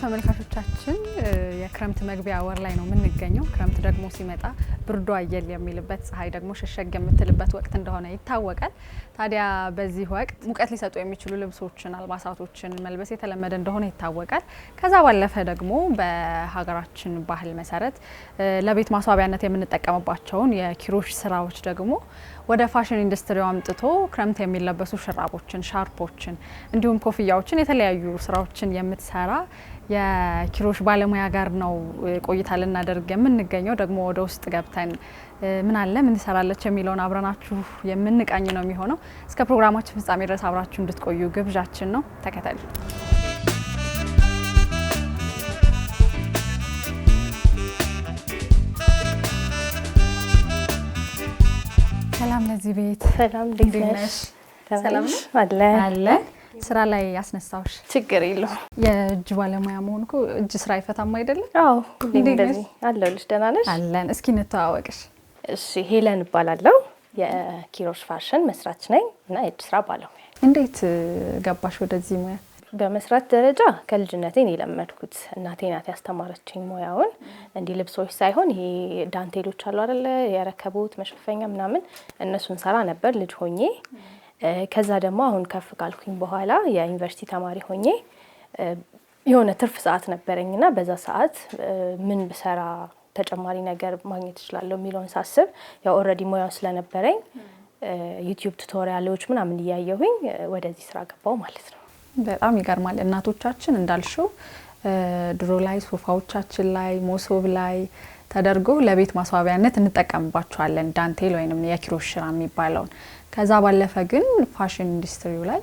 ተመልካቾቻችን የክረምት መግቢያ ወር ላይ ነው የምንገኘው። ክረምት ደግሞ ሲመጣ ብርዱ አየል የሚልበት ፀሐይ ደግሞ ሸሸግ የምትልበት ወቅት እንደሆነ ይታወቃል። ታዲያ በዚህ ወቅት ሙቀት ሊሰጡ የሚችሉ ልብሶችን፣ አልባሳቶችን መልበስ የተለመደ እንደሆነ ይታወቃል። ከዛ ባለፈ ደግሞ በሀገራችን ባህል መሰረት ለቤት ማስዋቢያነት የምንጠቀምባቸውን የኪሮሽ ስራዎች ደግሞ ወደ ፋሽን ኢንዱስትሪው አምጥቶ ክረምት የሚለበሱ ሹራቦችን፣ ሻርፖችን እንዲሁም ኮፍያዎችን የተለያዩ ስራዎችን የምትሰራ የኪሮሽ ባለሙያ ጋር ነው ቆይታ ልናደርግ የምንገኘው። ደግሞ ወደ ውስጥ ገብተን ምን አለ ምን ትሰራለች የሚለውን አብረናችሁ የምንቃኝ ነው የሚሆነው። እስከ ፕሮግራማችን ፍጻሜ ድረስ አብራችሁ እንድትቆዩ ግብዣችን ነው። ተከታተሉ። ሰላም ለዚህ ቤት። ሰላም እንዴት ሰላም አለ ስራ ላይ ያስነሳውሽ ችግር የለውም። የእጅ ባለሙያ መሆንኩ እጅ ስራ አይፈታም አይደለ? አዎ እንደዚህ አለልሽ። ደህና ነሽ? አለን። እስኪ እንተዋወቅሽ። እሺ ሄለን እባላለሁ። የኪሮሽ ፋሽን መስራች ነኝ እና የእጅ ስራ ባለሙያ። እንዴት ገባሽ ወደዚህ ሙያ? በመስራት ደረጃ ከልጅነቴን የለመድኩት እናቴ ናት ያስተማረችኝ ሙያውን። እንዲህ ልብሶች ሳይሆን ይሄ ዳንቴሎች አሉ አይደለ? የረከቦት መሸፈኛ ምናምን እነሱን ሰራ ነበር ልጅ ሆኜ። ከዛ ደግሞ አሁን ከፍ ካልኩኝ በኋላ የዩኒቨርሲቲ ተማሪ ሆኜ የሆነ ትርፍ ሰዓት ነበረኝና በዛ ሰዓት ምን ብሰራ ተጨማሪ ነገር ማግኘት እችላለሁ የሚለውን ሳስብ ያው ኦልሬዲ ሙያው ስለነበረኝ ዩቲዩብ ቱቶሪያሎች ምናምን እያየሁኝ ወደዚህ ስራ ገባው ማለት ነው። በጣም ይገርማል። እናቶቻችን እንዳልሽው ድሮ ላይ ሶፋዎቻችን ላይ ሞሶብ ላይ ተደርጎ ለቤት ማስዋቢያነት እንጠቀምባቸዋለን ዳንቴል ወይንም የኪሮሽ ስራ የሚባለውን። ከዛ ባለፈ ግን ፋሽን ኢንዱስትሪው ላይ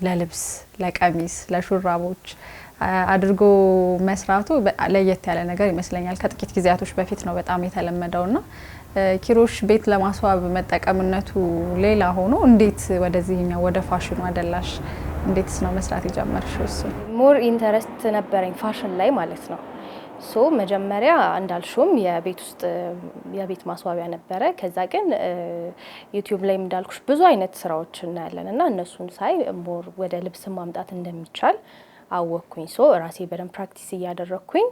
ለልብስ፣ ለቀሚስ፣ ለሹራቦች አድርጎ መስራቱ ለየት ያለ ነገር ይመስለኛል። ከጥቂት ጊዜያቶች በፊት ነው በጣም የተለመደውና ኪሮሽ ቤት ለማስዋብ መጠቀምነቱ ሌላ ሆኖ እንዴት ወደዚህኛው ወደ ፋሽኑ አደላሽ? እንዴትስ ነው መስራት የጀመርሽው? እሱ ሞር ኢንተረስት ነበረኝ ፋሽን ላይ ማለት ነው። ሶ መጀመሪያ እንዳልሹም የቤት ውስጥ የቤት ማስዋቢያ ነበረ። ከዛ ግን ዩቲዩብ ላይ እንዳልኩሽ ብዙ አይነት ስራዎች እናያለን እና እነሱን ሳይ ሞር ወደ ልብስ ማምጣት እንደሚቻል አወቅኩኝ። ሶ ራሴ በደንብ ፕራክቲስ እያደረኩኝ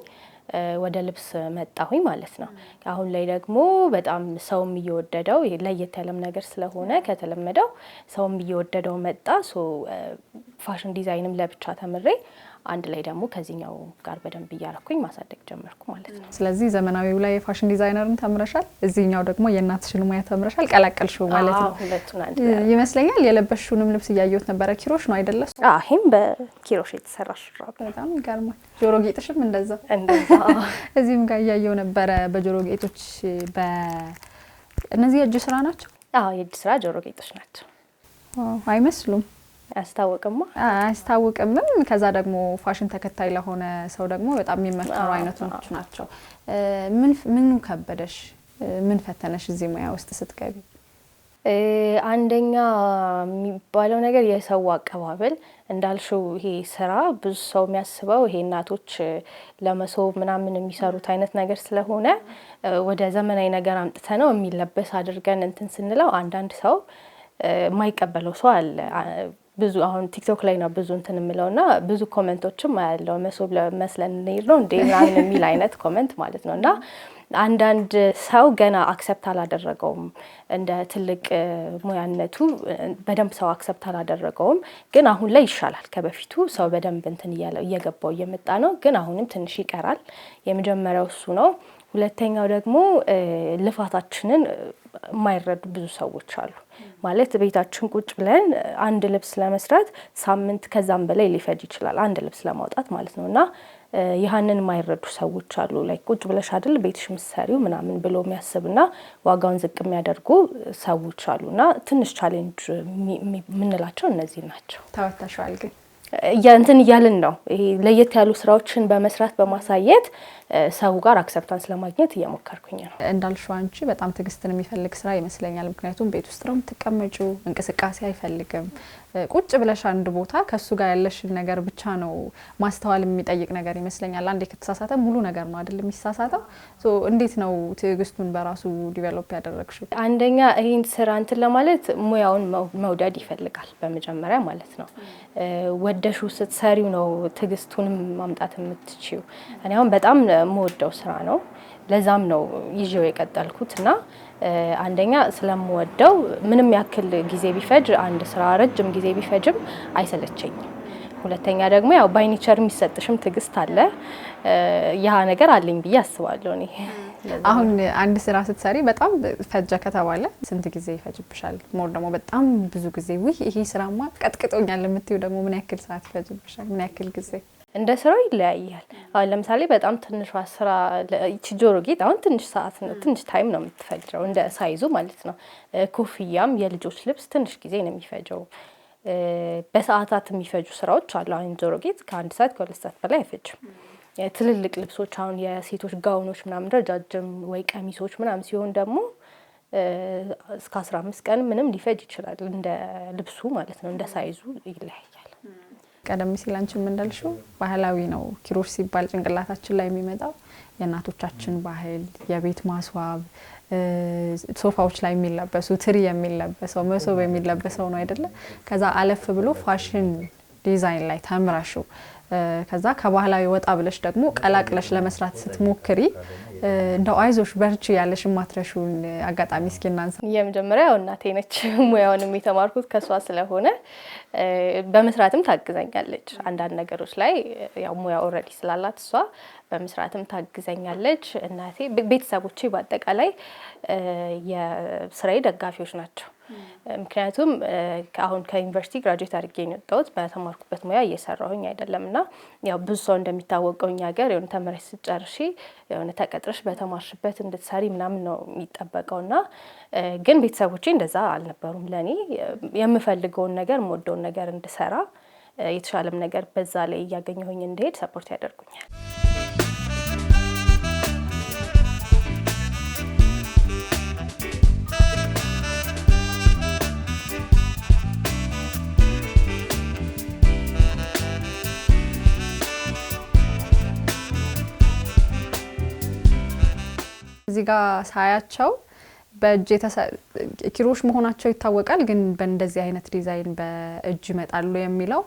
ወደ ልብስ መጣሁኝ ማለት ነው። አሁን ላይ ደግሞ በጣም ሰውም እየወደደው ለየት ያለም ነገር ስለሆነ ከተለመደው ሰውም እየወደደው መጣ። ሶ ፋሽን ዲዛይንም ለብቻ ተምሬ አንድ ላይ ደግሞ ከዚህኛው ጋር በደንብ እያረኩኝ ማሳደግ ጀመርኩ ማለት ነው። ስለዚህ ዘመናዊው ላይ የፋሽን ዲዛይነርን ተምረሻል፣ እዚህኛው ደግሞ የእናትሽን ሙያ ተምረሻል፣ ቀላቀልሽው ማለት ነው። ሁለቱን አንድ ይመስለኛል። የለበሽውንም ልብስ እያየሁት ነበረ። ኪሮሽ ነው አይደለ? ይሄም በኪሮሽ የተሰራ ሹራብ። በጣም ይገርማል። ጆሮ ጌጥሽም እንደዛ እዚህም ጋር እያየሁ ነበረ። በጆሮ ጌጦች እነዚህ የእጅ ስራ ናቸው? የእጅ ስራ ጆሮ ጌጦች ናቸው። አይመስሉም? አያስታውቅምም። ከዛ ደግሞ ፋሽን ተከታይ ለሆነ ሰው ደግሞ በጣም የሚመከሩ አይነቶች ናቸው። ምን ከበደሽ? ምን ፈተነሽ እዚህ ሙያ ውስጥ ስትገቢ? አንደኛ የሚባለው ነገር የሰው አቀባበል እንዳልሽው፣ ይሄ ስራ ብዙ ሰው የሚያስበው ይሄ እናቶች ለመሶብ ምናምን የሚሰሩት አይነት ነገር ስለሆነ ወደ ዘመናዊ ነገር አምጥተ ነው የሚለበስ አድርገን እንትን ስንለው አንዳንድ ሰው የማይቀበለው ሰው አለ። ብዙ አሁን ቲክቶክ ላይ ነው ብዙ እንትን የምለውና ብዙ ኮሜንቶችም አያለው መሶብ ለመስለን እንሄድ ነው እንዴ ምናምን የሚል አይነት ኮሜንት ማለት ነው። እና አንዳንድ ሰው ገና አክሰፕት አላደረገውም፣ እንደ ትልቅ ሙያነቱ በደንብ ሰው አክሰፕት አላደረገውም። ግን አሁን ላይ ይሻላል ከበፊቱ። ሰው በደንብ እንትን እየገባው እየመጣ ነው። ግን አሁንም ትንሽ ይቀራል። የመጀመሪያው እሱ ነው። ሁለተኛው ደግሞ ልፋታችንን የማይረዱ ብዙ ሰዎች አሉ። ማለት ቤታችን ቁጭ ብለን አንድ ልብስ ለመስራት ሳምንት ከዛም በላይ ሊፈጅ ይችላል፣ አንድ ልብስ ለማውጣት ማለት ነው። እና ይህንን የማይረዱ ሰዎች አሉ። ላይ ቁጭ ብለሽ አይደል ቤትሽ ምሰሪው ምናምን ብሎ የሚያስብና ዋጋውን ዝቅ የሚያደርጉ ሰዎች አሉና ትንሽ ቻሌንጅ የምንላቸው እነዚህ ናቸው። ተወታሽዋል ግን እንትን እያልን ነው። ይሄ ለየት ያሉ ስራዎችን በመስራት በማሳየት ሰው ጋር አክሰፕታንስ ለማግኘት እየሞከርኩኝ ነው። እንዳልሽው አንቺ በጣም ትግስትን የሚፈልግ ስራ ይመስለኛል። ምክንያቱም ቤት ውስጥ ነው የምትቀመጪው፣ እንቅስቃሴ አይፈልግም። ቁጭ ብለሽ አንድ ቦታ ከሱ ጋር ያለሽን ነገር ብቻ ነው ማስተዋል የሚጠይቅ ነገር ይመስለኛል። አንዴ ከተሳሳተ ሙሉ ነገር ነው አይደል የሚሳሳተው። እንዴት ነው ትግስቱን በራሱ ዲቨሎፕ ያደረግሽው? አንደኛ ይሄን ስራ እንትን ለማለት ሙያውን መውደድ ይፈልጋል በመጀመሪያ ማለት ነው። ወደሹ ስትሰሪው ነው ትግስቱንም ማምጣት የምትችይው። እኔ አሁን በጣም የምወደው ስራ ነው። ለዛም ነው ይዤው የቀጠልኩት እና አንደኛ ስለምወደው ምንም ያክል ጊዜ ቢፈጅ አንድ ስራ ረጅም ጊዜ ቢፈጅም አይሰለቸኝም። ሁለተኛ ደግሞ ያው ባይ ኔቸር የሚሰጥሽም ትግስት አለ። ያ ነገር አለኝ ብዬ አስባለሁ እኔ። አሁን አንድ ስራ ስትሰሪ በጣም ፈጀ ከተባለ ስንት ጊዜ ይፈጅብሻል? ሞር ደግሞ በጣም ብዙ ጊዜ ይሄ ስራማ ቀጥቅጦኛል የምትይው ደግሞ ምን ያክል ሰዓት ይፈጅብሻል? ምን ያክል ጊዜ? እንደ ስራው ይለያያል። አሁን ለምሳሌ በጣም ትንሿ ስራ ጆሮ ጌጥ አሁን ትንሽ ሰዓት ነው፣ ትንሽ ታይም ነው የምትፈጅረው እንደ ሳይዙ ማለት ነው። ኮፍያም የልጆች ልብስ ትንሽ ጊዜ ነው የሚፈጀው። በሰዓታት የሚፈጁ ስራዎች አሉ። አሁን ጆሮ ጌጥ ከ1 ሰዓት ከ2 ሰዓት በላይ አይፈጅም። ትልልቅ ልብሶች አሁን የሴቶች ጋውኖች ምናምን ረጃጅም ወይ ቀሚሶች ምናምን ሲሆን ደግሞ እስከ 15 ቀን ምንም ሊፈጅ ይችላል። እንደ ልብሱ ማለት ነው፣ እንደ ሳይዙ ይለያያል። ቀደም ሲል አንቺም እንዳልሽው ባህላዊ ነው ኪሮሽ ሲባል ጭንቅላታችን ላይ የሚመጣው የእናቶቻችን ባህል፣ የቤት ማስዋብ፣ ሶፋዎች ላይ የሚለበሱ ትሪ የሚለበሰው መሶብ የሚለበሰው ነው አይደለ? ከዛ አለፍ ብሎ ፋሽን ዲዛይን ላይ ተምራሽው ከዛ ከባህላዊ ወጣ ብለሽ ደግሞ ቀላቅለሽ ለመስራት ስትሞክሪ እንደው አይዞሽ በርቺ ያለሽ ማትረሹን አጋጣሚ እስኪ እናንሳ። የመጀመሪያው እናቴ ነች። ሙያውንም የተማርኩት ከሷ ስለሆነ በመስራትም ታግዘኛለች። አንዳንድ ነገሮች ላይ ያው ሙያ ኦልሬዲ ስላላት እሷ በመስራትም ታግዘኛለች። እናቴ፣ ቤተሰቦቼ በአጠቃላይ የስራዬ ደጋፊዎች ናቸው። ምክንያቱም አሁን ከዩኒቨርሲቲ ግራጁዌት አድርጌ ነው የወጣሁት። በተማርኩበት ሙያ እየሰራሁኝ አይደለምና ያው ብዙ ሰው እንደሚታወቀው እኛ ሀገር የሆነ ተመረሽ ስጨርሺ የሆነ ተቀጥረሽ በተማርሽበት እንድትሰሪ ምናምን ነው የሚጠበቀውና ግን ቤተሰቦቼ እንደዛ አልነበሩም። ለኔ የምፈልገውን ነገር የምወደውን ነገር እንድሰራ የተሻለም ነገር በዛ ላይ እያገኘሁኝ እንድሄድ ሰፖርት ያደርጉኛል። እዚህ ጋር ሳያቸው በእጅ ኪሮሽ መሆናቸው ይታወቃል። ግን በእንደዚህ አይነት ዲዛይን በእጅ ይመጣሉ የሚለው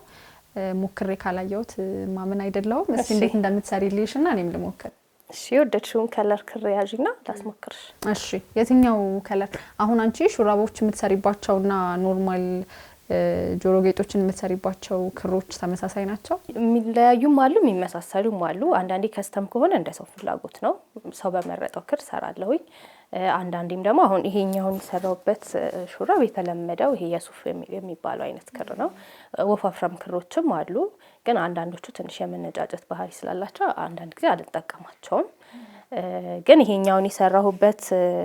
ሞክሬ ካላየሁት ማመን አይደለሁም። እስኪ እንዴት እንደምትሰሪልኝና እኔም ልሞክር። እሺ፣ ወደድሽውን ከለር ክር ያዥና ላስሞክርሽ። እሺ፣ የትኛው ከለር? አሁን አንቺ ሹራቦች የምትሰሪባቸውና ኖርማል ጆሮ ጌጦችን የምትሰሪባቸው ክሮች ተመሳሳይ ናቸው? የሚለያዩም አሉ የሚመሳሰሉም አሉ። አንዳንዴ ከስተም ከሆነ እንደ ሰው ፍላጎት ነው፣ ሰው በመረጠው ክር ሰራለሁኝ። አንዳንዴም ደግሞ አሁን ይሄኛውን የሰራውበት ሹራብ የተለመደው ይሄ የሱፍ የሚባለው አይነት ክር ነው። ወፋፍራም ክሮችም አሉ፣ ግን አንዳንዶቹ ትንሽ የመነጫጨት ባህሪ ስላላቸው አንዳንድ ጊዜ አልጠቀማቸውም። ግን ይሄኛውን የሰራሁበት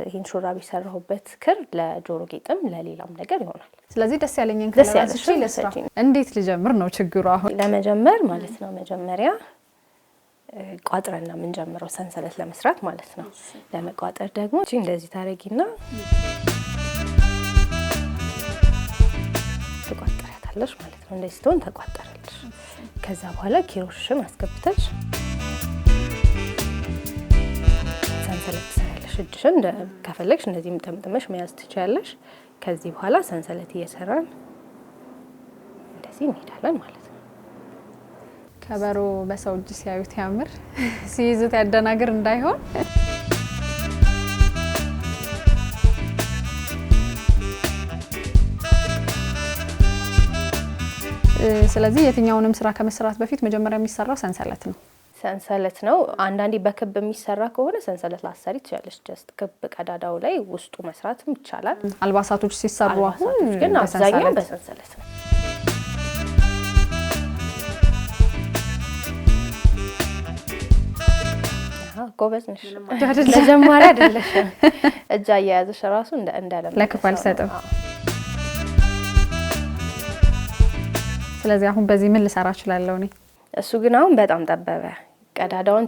ይሄን ሹራብ የሰራሁበት ክር ለጆሮ ጌጥም ለሌላም ነገር ይሆናል። ስለዚህ ደስ ያለኝን ከለራስሽ ለስራ እንዴት ልጀምር ነው ችግሩ? አሁን ለመጀመር ማለት ነው መጀመሪያ ቋጥረን ነው የምንጀምረው ሰንሰለት ለመስራት ማለት ነው። ለመቋጠር ደግሞ እቺ እንደዚህ ታረጊና ትቋጥሪያታለሽ ማለት ነው። እንደዚህ ትሆን ተቋጠረልሽ። ከዛ በኋላ ኪሮሽን አስገብተሽ ሰንሰለት ትሰሪያለሽ። እጅሽን ከፈለግሽ እንደዚህ ምጠምጥመሽ መያዝ ትችያለሽ። ከዚህ በኋላ ሰንሰለት እየሰራን እንደዚህ እንሄዳለን ማለት ነው። ከበሮ በሰው እጅ ሲያዩት ያምር፣ ሲይዙት ያደናግር እንዳይሆን። ስለዚህ የትኛውንም ስራ ከመስራት በፊት መጀመሪያ የሚሰራው ሰንሰለት ነው። ሰንሰለት ነው። አንዳንዴ በክብ የሚሰራ ከሆነ ሰንሰለት ላሰሪ ትችላለሽ። ጀስት ክብ ቀዳዳው ላይ ውስጡ መስራትም ይቻላል። አልባሳቶች ሲሰሩ አሁን ግን አብዛኛው በሰንሰለት ነው። ጎበዝ ነሽ። ለጀማሪ አይደለሽ። እጅ አያያዝሽ ራሱ እንዳለም ለክፋል ሰጠው። ስለዚህ አሁን በዚህ ምን ልሰራ እችላለሁ እኔ? እሱ ግን አሁን በጣም ጠበበ። ቀዳዳውን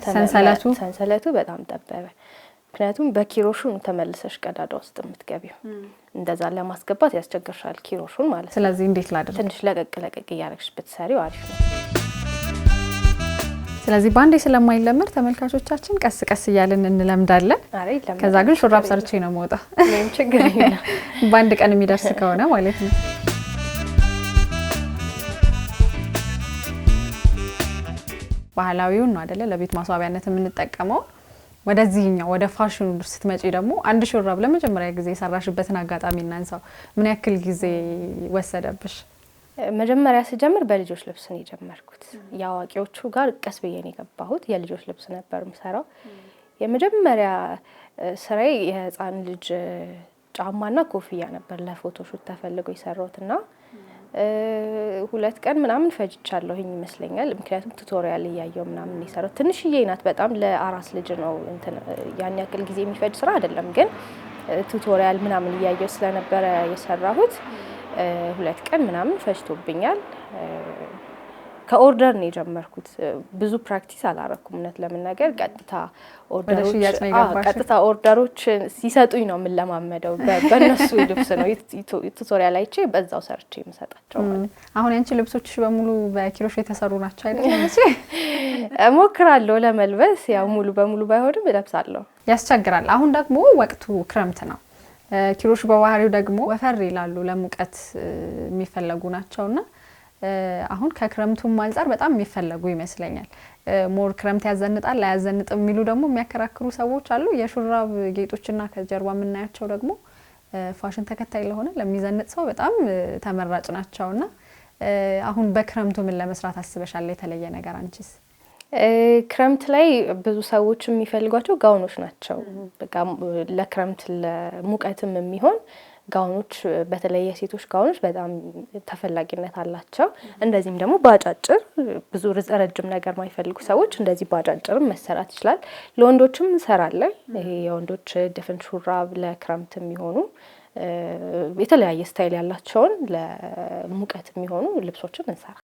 ሰንሰለቱ በጣም ጠበበ። ምክንያቱም በኪሮሹ ተመልሰሽ ቀዳዳ ውስጥ የምትገቢው እንደዛ ለማስገባት ያስቸግርሻል ኪሮሹን ማለት ነው። ስለዚህ እንዴት ላድርግ? ትንሽ ለቀቅ እያደረግሽ ብትሰሪው አሪፍ ነው። ስለዚህ ባንዴ ስለማይለመድ ተመልካቾቻችን ቀስ ቀስ እያልን እንለምዳለን። ከዛ ግን ሹራብ ሰርቼ ነው የምወጣው። ምንም ችግር የለም። ባንድ ቀን የሚደርስ ከሆነ ማለት ነው። ባህላዊውን ነው አይደለ ለቤት ማስዋቢያነት የምንጠቀመው። ወደዚህኛው ወደ ፋሽኑ ስትመጪ ደግሞ አንድ ሹራብ ለመጀመሪያ ጊዜ የሰራሽበትን አጋጣሚ እናንሳው። ምን ያክል ጊዜ ወሰደብሽ? መጀመሪያ ስጀምር በልጆች ልብስ ነው የጀመርኩት። የአዋቂዎቹ ጋር ቀስ ብዬ ነው የገባሁት። የልጆች ልብስ ነበር የምሰራው። የመጀመሪያ ስራዬ የህፃን ልጅ ጫማና ኮፍያ ነበር ለፎቶሹት ተፈልጎ የሰራሁትና 2 ቀን ምናምን ፈጅቻለሁኝ ይመስለኛል። ምክንያቱም ቱቶሪያል እያየው ምናምን የሰራሁት ትንሽዬ ናት በጣም ለአራስ ልጅ ነው። ያን ያክል ጊዜ የሚፈጅ ስራ አይደለም፣ ግን ቱቶሪያል ምናምን እያየው ስለነበረ የሰራሁት 2 ቀን ምናምን ፈጅቶብኛል። ከኦርደር ነው የጀመርኩት። ብዙ ፕራክቲስ አላረኩም እውነት ለመናገር። ቀጥታ ኦርደሮች ሲሰጡኝ ነው የምለማመደው። በእነሱ ልብስ ነው ቱቶሪያል አይቼ በዛው ሰርቼ የምሰጣቸው ማለት። አሁን ያንቺ ልብሶችሽ በሙሉ በኪሮሽ የተሰሩ ናቸው አይደል? እሞክራለሁ ለመልበስ፣ ያው ሙሉ በሙሉ ባይሆንም እለብሳለሁ። ያስቸግራል። አሁን ደግሞ ወቅቱ ክረምት ነው። ኪሮሽ በባህሪው ደግሞ ወፈር ይላሉ፣ ለሙቀት የሚፈለጉ ናቸውና አሁን ከክረምቱም አንፃር በጣም የሚፈለጉ ይመስለኛል። ሞር ክረምት ያዘንጣል ላያዘንጥም የሚሉ ደግሞ የሚያከራክሩ ሰዎች አሉ። የሹራብ ጌጦችና ከጀርባ የምናያቸው ደግሞ ፋሽን ተከታይ ለሆነ ለሚዘንጥ ሰው በጣም ተመራጭ ናቸውና አሁን በክረምቱ ምን ለመስራት አስበሻል? የተለየ ነገር አንቺስ? ክረምት ላይ ብዙ ሰዎች የሚፈልጓቸው ጋውኖች ናቸው። በቃ ለክረምት ለሙቀትም የሚሆን ጋውኖች፣ በተለይ የሴቶች ጋውኖች በጣም ተፈላጊነት አላቸው። እንደዚህም ደግሞ ባጫጭር ብዙ ረጅም ነገር ማይፈልጉ ሰዎች እንደዚህ ባጫጭርም መሰራት ይችላል። ለወንዶችም እንሰራለን። ይሄ የወንዶች ድፍን ሹራብ ለክረምት የሚሆኑ የተለያየ ስታይል ያላቸውን ለሙቀት የሚሆኑ ልብሶችን እንሰራ።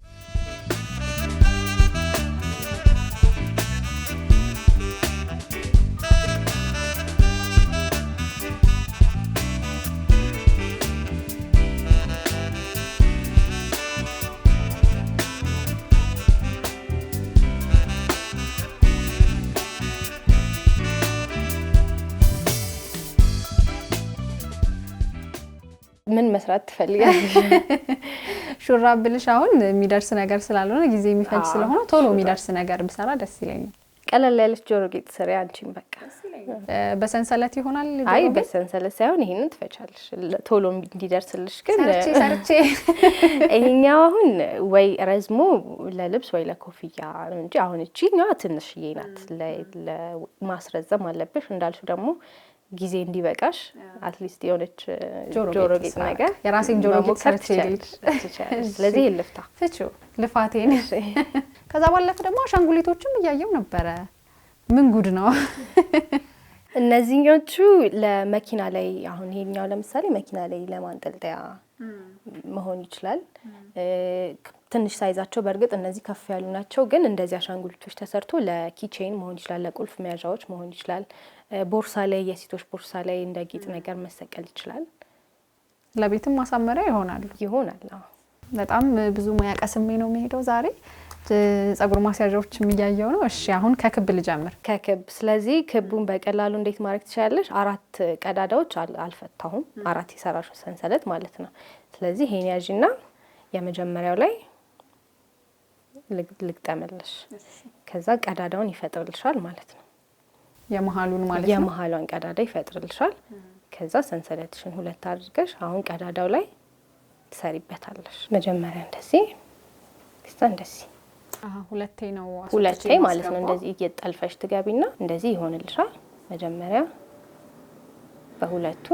ምን መስራት ትፈልጋለሽ? ሹራብ ብልሽ አሁን የሚደርስ ነገር ስላልሆነ ጊዜ የሚፈጅ ስለሆነ ቶሎ የሚደርስ ነገር ብሰራ ደስ ይለኛል። ቀለል ያለች ጆሮ ጌጥ ስሪ አንቺም በቃ። በሰንሰለት ይሆናል? አይ በሰንሰለት ሳይሆን ይሄንን ትፈቻለሽ ቶሎ እንዲደርስልሽ። ግን ሰርቼ ይሄኛው አሁን ወይ ረዝሞ ለልብስ ወይ ለኮፍያ ነው እንጂ አሁን እቺኛዋ ትንሽዬ ናት። ለማስረዘም አለብሽ እንዳልሽ ደግሞ ጊዜ እንዲበቃሽ አትሊስት የሆነች ጆሮ ጌጥ ነገር የራሴን ጆሮ ጌጥ ሰርቼ ስለዚህ ልፍታ ፍቹ ልፋቴን። ከዛ ባለፈ ደግሞ አሻንጉሊቶችም እያየው ነበረ። ምን ጉድ ነው? እነዚህኞቹ ለመኪና ላይ አሁን ይሄኛው ለምሳሌ መኪና ላይ ለማንጠልጠያ መሆን ይችላል። ትንሽ ሳይዛቸው በእርግጥ እነዚህ ከፍ ያሉ ናቸው፣ ግን እንደዚህ አሻንጉሊቶች ተሰርቶ ለኪቼን መሆን ይችላል፣ ለቁልፍ መያዣዎች መሆን ይችላል። ቦርሳ ላይ የሴቶች ቦርሳ ላይ እንደ ጌጥ ነገር መሰቀል ይችላል። ለቤትም ማሳመሪያ ይሆናል። በጣም ብዙ ሙያ ቀስሜ ነው የሚሄደው ዛሬ። ጸጉር ማስያዣዎች የሚያየው ነው። እሺ አሁን ከክብ ልጀምር። ከክብ ስለዚህ ክቡን በቀላሉ እንዴት ማድረግ ትችላለሽ? 4 ቀዳዳዎች አልፈታሁም፣ 4 የሰራሹ ሰንሰለት ማለት ነው። ስለዚህ ይሄን ያዥና የመጀመሪያው ላይ ልግጠምልሽ፣ ከዛ ቀዳዳውን ይፈጥርልሻል ማለት ነው። የመሃሉን ማለት ነው። የመሃሏን ቀዳዳ ይፈጥርልሻል። ከዛ ሰንሰለትሽን 2 አድርገሽ አሁን ቀዳዳው ላይ ትሰሪበታለሽ። መጀመሪያ እንደዚህ እንደዚህ ሁለቴ ነው ማለት ነው። እንደዚህ እየጠልፈሽ ትገቢና እንደዚህ ይሆንልሻል። መጀመሪያ በሁለቱ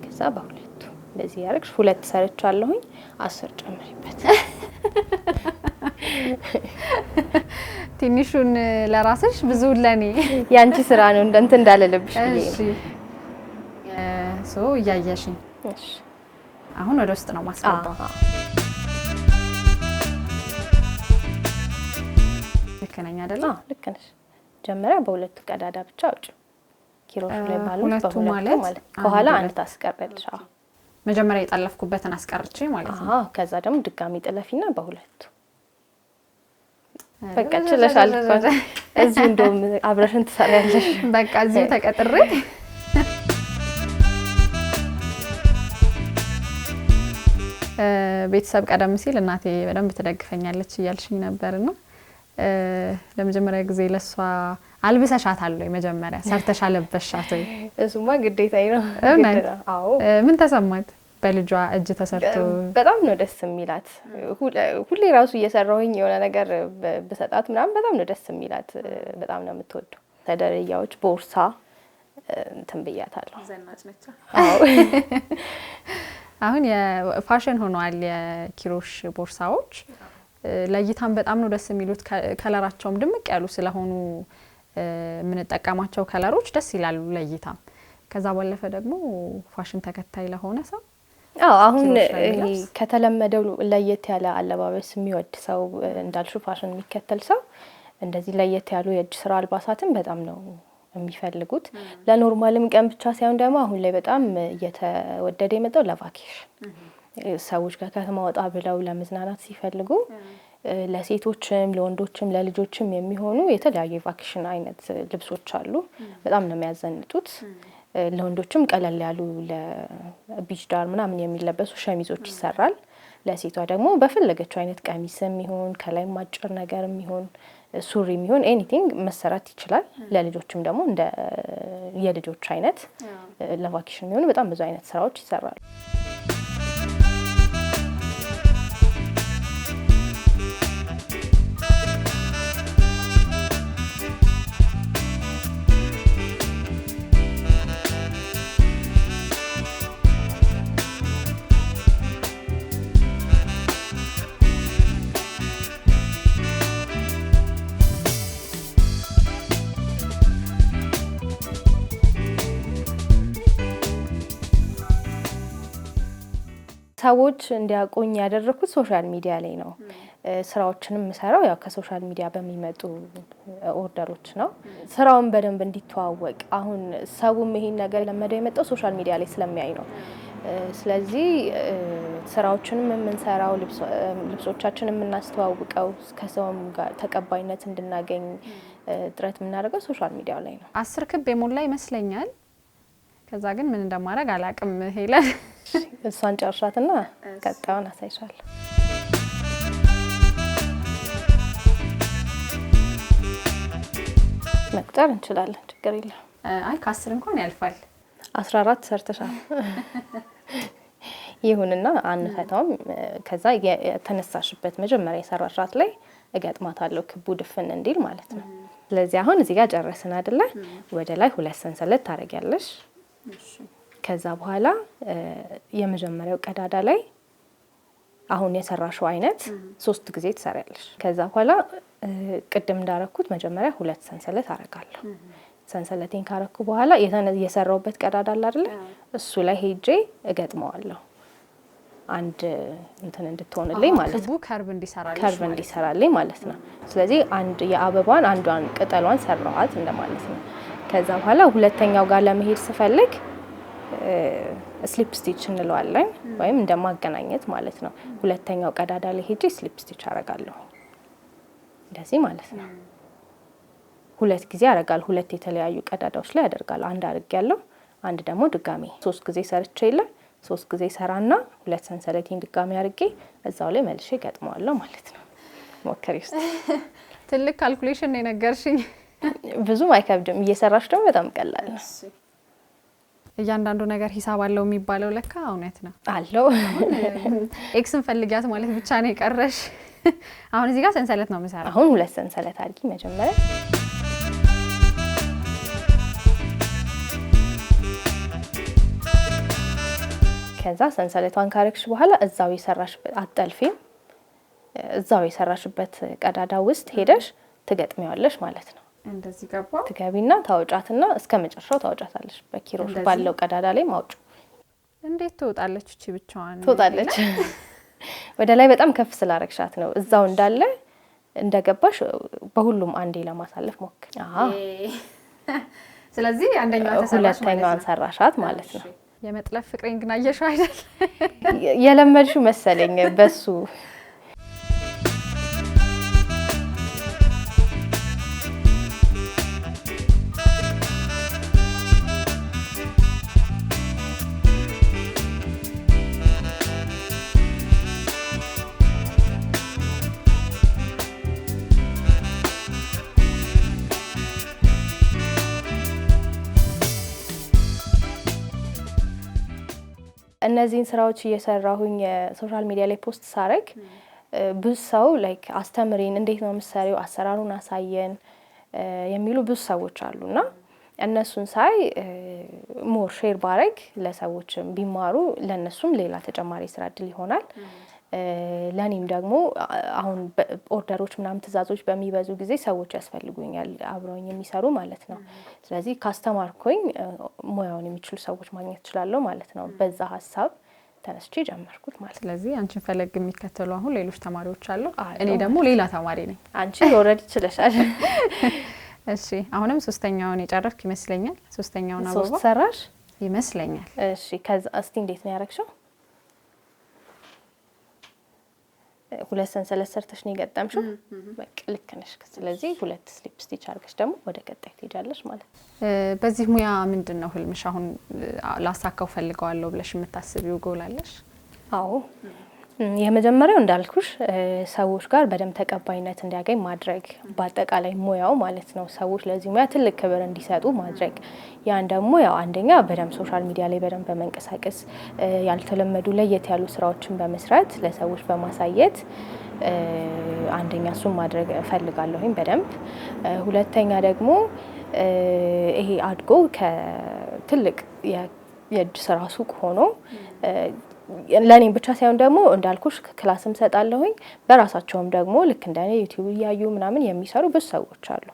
ከዛ በሁለቱ እንደዚህ ያረግሽ 2 ሰርቻለሁኝ። 10 ጨምሪበት። ትንሹን ለራስሽ ብዙ ለኔ ያንቺ ስራ ነው እንደንት እንዳለልብሽ ብዬ ነው። እያየሽኝ። እሺ አሁን ወደ ውስጥ ነው ማስገባው። ልክ ነኝ አይደል? ልክ ነሽ። መጀመሪያ በሁለቱ ቀዳዳ ብቻ አውጪ። ኪሮሽ ላይ ባሉት በሁለቱ ማለት ከኋላ አንድ ታስቀርልሽ። መጀመሪያ የጠለፍኩበትን አስቀርቼ ማለት ነው። ከዛ ደግሞ ድጋሚ ጥለፊና በሁለቱ በቃ ችለሻል። እዚህ እንደውም አብረሽን ትሰሪያለሽ። በቃ እዚህ ተቀጥሬ ቤተሰብ ቀደም ሲል እናቴ በደንብ ትደግፈኛለች እያልሽኝ ነበርና ለመጀመሪያ ጊዜ ለሷ አልብሰሻታል ወይ? መጀመሪያ ሰርተሽ አለበሻት ወይ? እሱማ ግዴታዬ ነው። አዎ። ምን ተሰማት? በልጇ እጅ ተሰርቶ በጣም ነው ደስ የሚላት። ሁሌ ራሱ እየሰራሁኝ የሆነ ነገር በሰጣት ምናምን በጣም ነው ደስ የሚላት። በጣም ነው የምትወደው። ተደረያዎች ቦርሳ እንትን ብያታለሁ። ዘናጭ ነች። አዎ። አሁን የፋሽን ሆኗል የኪሮሽ ቦርሳዎች። ለእይታም በጣም ነው ደስ የሚሉት። ከለራቸውም ድምቅ ያሉ ስለሆኑ የምንጠቀማቸው ከለሮች ደስ ይላሉ ለእይታም። ከዛ ባለፈ ደግሞ ፋሽን ተከታይ ለሆነ ሰው አሁን ከተለመደው ለየት ያለ አለባበስ የሚወድ ሰው እንዳልሹ ፋሽን የሚከተል ሰው እንደዚህ ለየት ያሉ የእጅ ስራ አልባሳትን በጣም ነው የሚፈልጉት። ለኖርማልም ቀን ብቻ ሳይሆን ደግሞ አሁን ላይ በጣም እየተወደደ የመጣው ለቫኬሽን ሰዎች ከከተማ ወጣ ብለው ለመዝናናት ሲፈልጉ ለሴቶችም ለወንዶችም ለልጆችም የሚሆኑ የተለያዩ የቫኬሽን አይነት ልብሶች አሉ። በጣም ነው የሚያዘንጡት። ለወንዶችም ቀለል ያሉ ለቢች ዳር ምናምን የሚለበሱ ሸሚዞች ይሰራል። ለሴቷ ደግሞ በፈለገችው አይነት ቀሚስም ይሁን ከላይ አጭር ነገርም ይሁን ሱሪም ይሁን ኤኒቲንግ መሰራት ይችላል። ለልጆችም ደግሞ እንደ የልጆች አይነት ለቫኬሽን የሚሆኑ በጣም ብዙ አይነት ስራዎች ይሰራሉ። ሰዎች እንዲያውቁኝ ያደረኩት ሶሻል ሚዲያ ላይ ነው። ስራዎችንም ምሰራው ያው ከሶሻል ሚዲያ በሚመጡ ኦርደሮች ነው። ስራውን በደንብ እንዲተዋወቅ አሁን ሰውም ይሄን ነገር ለመደው የመጣው ሶሻል ሚዲያ ላይ ስለሚያይ ነው። ስለዚህ ስራዎችንም የምንሰራው ልብሶቻችንን የምናስተዋውቀው ከሰውም ጋር ተቀባይነት እንድናገኝ ጥረት የምናደርገው ሶሻል ሚዲያ ላይ ነው። 10 ክብ የሞላ ይመስለኛል። ከዛ ግን ምን እንደማደርግ አላቅም። ሄለን እሷን ጨርሻትና ቀጣዩን አሳይሻለሁ። መቁጠር እንችላለን፣ ችግር የለም። አይ ከ10 እንኳን ያልፋል። 14 ሰርተሻል። ይሁንና አንፈታውም። ከዛ የተነሳሽበት መጀመሪያ የሰራሻት ላይ እገጥማታለሁ ክቡ ድፍን እንዲል ማለት ነው። ስለዚህ አሁን እዚህ ጋር ጨረስን አይደለ? ወደ ላይ 2 ሰንሰለት ታደርጊያለሽ። ከዛ በኋላ የመጀመሪያው ቀዳዳ ላይ አሁን የሰራሽው አይነት 3 ጊዜ ትሰሪያለሽ። ከዛ በኋላ ቅድም እንዳረኩት መጀመሪያ 2 ሰንሰለት አረጋለሁ። ሰንሰለቴን ካረኩ በኋላ የሰራውበት ቀዳዳ አለ አይደል? እሱ ላይ ሄጄ እገጥመዋለሁ። አንድ እንትን እንድትሆንልኝ ማለት ነው። ከርቭ እንዲሰራልኝ ማለት ነው። ስለዚህ አንድ የአበባን አንዷን ቅጠሏን ሰራዋት እንደማለት ነው። ከዛ በኋላ ሁለተኛው ጋር ለመሄድ ስፈልግ ስሊፕ ስቲች እንለዋለን ወይም እንደማገናኘት ማለት ነው። ሁለተኛው ቀዳዳ ላይ ሄጄ ስሊፕ ስቲች አረጋለሁ። እንደዚህ ማለት ነው። 2 ጊዜ አረጋለሁ። 2 የተለያዩ ቀዳዳዎች ላይ አደርጋለሁ። አንድ አድርጌያለሁ፣ አንድ ደግሞ ድጋሚ 3 ጊዜ ሰርቼ የለ 3 ጊዜ ሰራና 2 ሰንሰለቴን ድጋሚ አድርጌ እዛው ላይ መልሼ ገጥመዋለሁ ማለት ነው። ሞክሪ ውስጥ ትልቅ ካልኩሌሽን ነው የነገርሽኝ። ብዙም አይከብድም። እየሰራሽ ደግሞ በጣም ቀላል ነው። እያንዳንዱ ነገር ሂሳብ አለው የሚባለው ለካ እውነት ነው አለው። ኤክስን ፈልጊያት ማለት ብቻ ነው የቀረሽ። አሁን እዚህ ጋር ሰንሰለት ነው የምሰራው። አሁን 2 ሰንሰለት አድርጊ መጀመሪያ። ከዛ ሰንሰለቷን ካረግሽ በኋላ እዛው የሰራሽበት አጠልፊም እዛው የሰራሽበት ቀዳዳ ውስጥ ሄደሽ ትገጥሚዋለሽ ማለት ነው። እንደዚህ ገባ ትገቢና ታውጫትና እስከ መጨረሻው ታውጫታለሽ። በኪሮሽ ባለው ቀዳዳ ላይ ማውጫ። እንዴት ትወጣለች? እቺ ብቻዋን ትወጣለች። ወደ ላይ በጣም ከፍ ስላረግሻት ነው። እዛው እንዳለ እንደገባሽ በሁሉም አንዴ ለማሳለፍ ሞክሪ። ስለዚህ ሁለተኛዋን ሰራሻት ማለት ነው። የመጥለፍ ፍቅሬን ግን አየሽው አይደል? የለመድሽው መሰለኝ በሱ። እነዚህን ስራዎች እየሰራሁኝ ሶሻል ሚዲያ ላይ ፖስት ሳረግ ብዙ ሰው ላይክ አስተምሪን፣ እንዴት ነው የምትሰሪው፣ አሰራሩን አሳየን የሚሉ ብዙ ሰዎች አሉና እነሱን ሳይ ሞር ሼር ባረግ ለሰዎች ቢማሩ ለነሱም ሌላ ተጨማሪ ስራ እድል ይሆናል። ለኔም ደግሞ አሁን ኦርደሮች ምናምን ትዕዛዞች በሚበዙ ጊዜ ሰዎች ያስፈልጉኛል አብረውኝ የሚሰሩ ማለት ነው። ስለዚህ ካስተማርኩኝ ሙያውን የሚችሉ ሰዎች ማግኘት እችላለሁ ማለት ነው። በዛ ሀሳብ ተነስቼ ጀመርኩት ማለት ነው። ስለዚህ አንቺን ፈለግ የሚከተሉ አሁን ሌሎች ተማሪዎች አሉ፣ እኔ ደግሞ ሌላ ተማሪ ነኝ። አንቺ ኦልሬዲ ችለሻል። እሺ አሁንም ሶስተኛውን የጨረስክ ይመስለኛል። ሶስተኛውን አበባ ሶስት ሰራሽ ይመስለኛል። እሺ ከዛ እስቲ እንዴት ነው ያረክሽው? ሁለት ሰንሰለት ሰርተሽ ነው የገጠምሽው። በቃ ልክ ነሽ። ስለዚህ ሁለት ስሊፕ ስቲች አድርገሽ ደግሞ ወደ ቀጣይ ትሄጃለሽ ማለት ነው። በዚህ ሙያ ምንድነው ህልምሽ? አሁን ላሳካው ፈልገዋለሁ ብለሽ የምታስቢው ጎል አለሽ? አዎ የመጀመሪያው እንዳልኩሽ ሰዎች ጋር በደንብ ተቀባይነት እንዲያገኝ ማድረግ፣ በአጠቃላይ ሙያው ማለት ነው። ሰዎች ለዚህ ሙያ ትልቅ ክብር እንዲሰጡ ማድረግ። ያን ደግሞ ያው አንደኛ በደንብ ሶሻል ሚዲያ ላይ በደንብ በመንቀሳቀስ ያልተለመዱ ለየት ያሉ ስራዎችን በመስራት ለሰዎች በማሳየት አንደኛ እሱን ማድረግ እፈልጋለሁኝ በደንብ። ሁለተኛ ደግሞ ይሄ አድጎ ከትልቅ የእጅ ስራ ሱቅ ሆኖ ለኔም ብቻ ሳይሆን ደግሞ እንዳልኩሽ ክላስም ሰጣለሁኝ በራሳቸውም ደግሞ ልክ እንደኔ ዩቲዩብ እያዩ ምናምን የሚሰሩ ብዙ ሰዎች አሉ።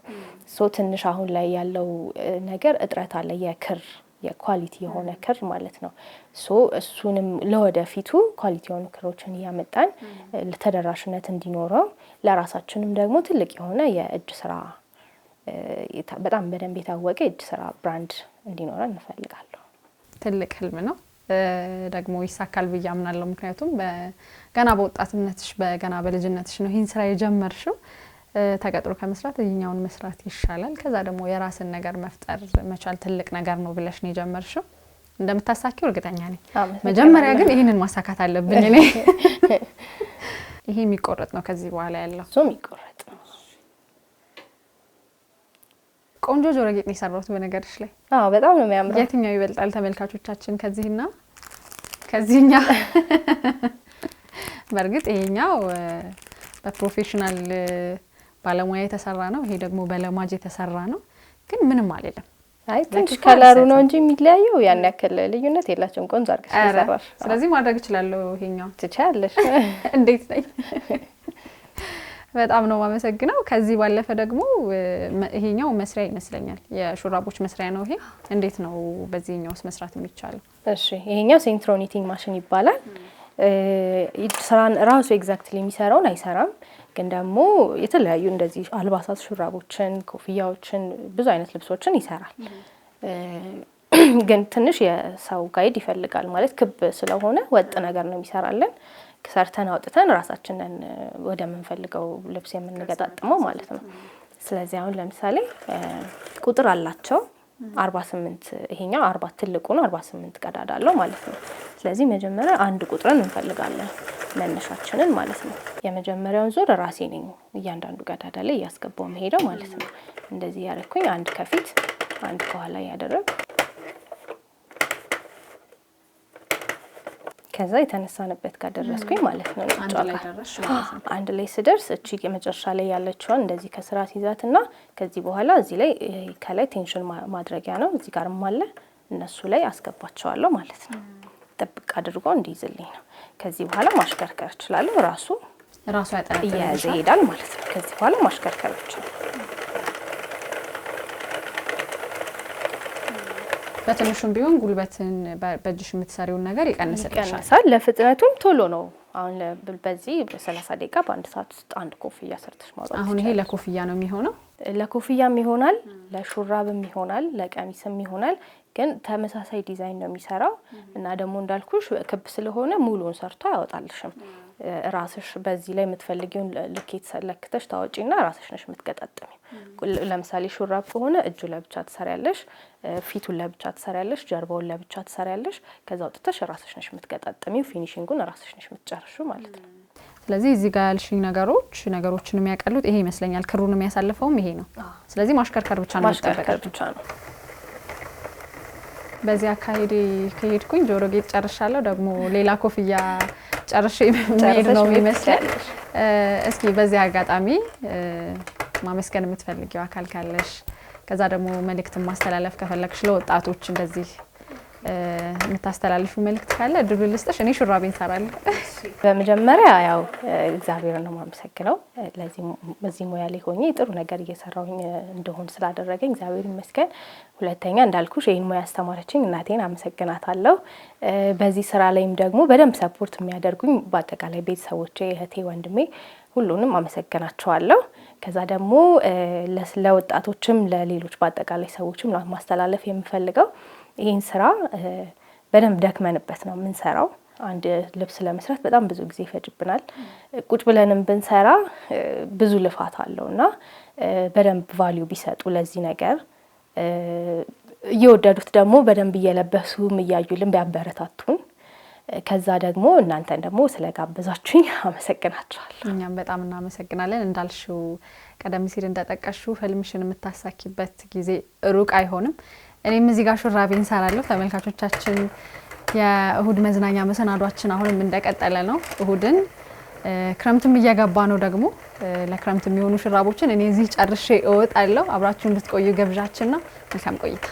ሶ ትንሽ አሁን ላይ ያለው ነገር እጥረት አለ፣ የኳሊቲ የሆነ ክር ማለት ነው። ሶ እሱንም ለወደፊቱ ኳሊቲ የሆኑ ክሮችን እያመጣን ተደራሽነት እንዲኖረው ለራሳችንም ደግሞ ትልቅ የሆነ የእጅ ስራ በጣም በደንብ የታወቀ የእጅ ስራ ብራንድ እንዲኖረን እንፈልጋለሁ። ትልቅ ህልም ነው ደግሞ ይሳካል ብዬ አምናለሁ። ምክንያቱም ገና በወጣትነትሽ ገና በልጅነትሽ ነው ይህን ስራ የጀመርሽው። ተቀጥሮ ከመስራት ይሄኛውን መስራት ይሻላል። ከዛ ደግሞ የራስን ነገር መፍጠር መቻል ትልቅ ነገር ነው ብለሽ ነው የጀመርሽው። እንደምታሳኪው እርግጠኛ ነኝ። መጀመሪያ ግን ይሄንን ማሳካት አለብኝ እኔ። ይሄ የሚቆረጥ ነው ከዚህ በኋላ ያለው ሶ የሚቆረጥ ነው። ቆንጆ ጆሮ ጌጥ ነው የሰራሁት በነገርሽ ላይ። አዎ በጣም ነው የሚያምረው። የትኛው ይበልጣል ተመልካቾቻችን ከዚህና ከዚህኛው? በእርግጥ ይሄኛው በፕሮፌሽናል ባለሙያ የተሰራ ነው፣ ይሄ ደግሞ በለማጅ የተሰራ ነው። ግን ምንም አይደለም። አይ ትንሽ ከለሩ ነው እንጂ የሚለያየው ያን ያክል ልዩነት የላቸውም። ቆንጆ አድርገሽ ተሰራሽ። ስለዚህ ማድረግ እችላለሁ። ይሄኛው ትችያለሽ። እንዴት ነኝ? በጣም ነው ማመሰግነው። ከዚህ ባለፈ ደግሞ ይሄኛው መስሪያ ይመስለኛል የሹራቦች መስሪያ ነው። ይሄ እንዴት ነው በዚህኛውስ መስራት የሚቻለው? እሺ ይሄኛው ሴንትሮኒቲንግ ማሽን ይባላል። ስራን ራሱ ኤግዛክትሊ የሚሰራውን አይሰራም፣ ግን ደግሞ የተለያዩ እንደዚህ አልባሳት፣ ሹራቦችን፣ ኮፍያዎችን፣ ብዙ አይነት ልብሶችን ይሰራል። ግን ትንሽ የሰው ጋይድ ይፈልጋል። ማለት ክብ ስለሆነ ወጥ ነገር ነው የሚሰራለን። ሰርተን አውጥተን ራሳችንን ወደ ምንፈልገው ልብስ የምንገጣጥመው ማለት ነው። ስለዚህ አሁን ለምሳሌ ቁጥር አላቸው 48። ይሄኛው 40 ትልቁ ነው፣ 48 ቀዳዳ አለው ማለት ነው። ስለዚህ መጀመሪያ አንድ ቁጥርን እንፈልጋለን መነሻችንን ማለት ነው። የመጀመሪያውን ዙር ራሴ ነኝ እያንዳንዱ ቀዳዳ ላይ እያስገባው መሄደው ማለት ነው። እንደዚህ ያደረኩኝ አንድ ከፊት አንድ ከኋላ ያደረኩ ከዛ የተነሳንበት ጋር ደረስኩኝ ማለት ነው። አንድ ላይ ስደርስ እቺ የመጨረሻ ላይ ያለችውን እንደዚህ ከስራ ሲይዛትና ከዚህ በኋላ እዚህ ላይ ከላይ ቴንሽን ማድረጊያ ነው እዚህ ጋርም አለ፣ እነሱ ላይ አስገባቸዋለሁ ማለት ነው። ጥብቅ አድርጎ እንዲይዝልኝ ነው። ከዚህ በኋላ ማሽከርከር እችላለሁ። ራሱ እየያዘ ይሄዳል ማለት ነው። ከዚህ በኋላ ማሽከርከር እችላለሁ። በትንሹም ቢሆን ጉልበትን በእጅሽ የምትሰሪውን ነገር ይቀንሳል። ለፍጥነቱም ቶሎ ነው። አሁን በዚህ በ30 ደቂቃ በአንድ ሰዓት ውስጥ አንድ ኮፍያ ሰርተሽ ማውጣት። አሁን ይሄ ለኮፍያ ነው የሚሆነው? ለኮፍያም ይሆናል፣ ለሹራብም ይሆናል፣ ለቀሚስም ይሆናል። ግን ተመሳሳይ ዲዛይን ነው የሚሰራው እና ደግሞ እንዳልኩሽ ክብ ስለሆነ ሙሉውን ሰርቶ ያወጣልሽም። ራስሽ በዚህ ላይ የምትፈልጊውን ልኬት ሰለክተሽ ታወጪና ራስሽ ነሽ የምትገጣጥሚው። ለምሳሌ ሹራብ ከሆነ እጁ ለብቻ ትሰሪያለሽ፣ ፊቱን ለብቻ ትሰሪያለሽ፣ ጀርባውን ለብቻ ትሰሪያለሽ። ከዛ ወጥተሽ ራስሽ ነሽ የምትገጣጥሚው። ፊኒሺንጉን ራስሽ ነሽ የምትጨርሺው ማለት ነው። ስለዚህ እዚህ ጋር ያልሽኝ ነገሮችን የሚያቀሉት ይሄ ይመስለኛል። ክሩን የሚያሳልፈውም ይሄ ነው። ስለዚህ ማሽከርከር ብቻ ነው። በዚህ አካሄድ ከሄድኩኝ ጆሮ ጌጥ ጨርሻለሁ። ደግሞ ሌላ ኮፍያ ጨርሼ መሄድ ነው የሚመስለው። እስኪ በዚህ አጋጣሚ ማመስገን የምትፈልጊው አካል ካለሽ፣ ከዛ ደግሞ መልእክት ማስተላለፍ ከፈለግሽ ለወጣቶች እንደዚህ የምታስተላልፉ መልእክት ካለ እድሉ ልስጥሽ። እኔ ሹራቤን ሰራለሁ። በመጀመሪያ ያው እግዚአብሔርን ነው የማመሰግነው በዚህ ሙያ ላይ ሆኜ ጥሩ ነገር እየሰራሁኝ እንደሆን ስላደረገኝ እግዚአብሔር ይመስገን። ሁለተኛ እንዳልኩሽ ይሄን ሙያ አስተማረችኝ እናቴን አመሰግናታለሁ። በዚህ ስራ ላይም ደግሞ በደንብ ሰፖርት የሚያደርጉኝ በአጠቃላይ ቤተሰቦቼ፣ እህቴ፣ ወንድሜ ሁሉንም አመሰግናቸዋለሁ። ከዛ ደግሞ ለወጣቶችም ለሌሎች በአጠቃላይ ሰዎችም ማስተላለፍ የምፈልገው ይሄን ስራ በደንብ ደክመንበት ነው የምንሰራው። አንድ ልብስ ለመስራት በጣም ብዙ ጊዜ ይፈጅብናል። ቁጭ ብለንም ብንሰራ ብዙ ልፋት አለውና በደንብ ቫልዩ ቢሰጡ ለዚህ ነገር እየወደዱት ደግሞ በደንብ እየለበሱም እያዩልን ቢያበረታቱን። ከዛ ደግሞ እናንተን ደግሞ ስለጋበዛችሁኝ አመሰግናችኋለሁ። እኛም በጣም እናመሰግናለን። እንዳልሽው ቀደም ሲል እንደጠቀሽው ህልምሽን የምታሳኪበት ጊዜ ሩቅ አይሆንም። እኔም እዚህ ጋር ሹራቤ እንሰራለሁ። ተመልካቾቻችን የእሁድ መዝናኛ መሰናዷችን አሁንም እንደቀጠለ ነው። እሁድን ክረምትም እየገባ ነው። ደግሞ ለክረምት የሚሆኑ ሹራቦችን እኔ እዚህ ጨርሼ እወጣለሁ። አብራችሁ እንድትቆዩ ገብዣችን ነው። መልካም ቆይታ።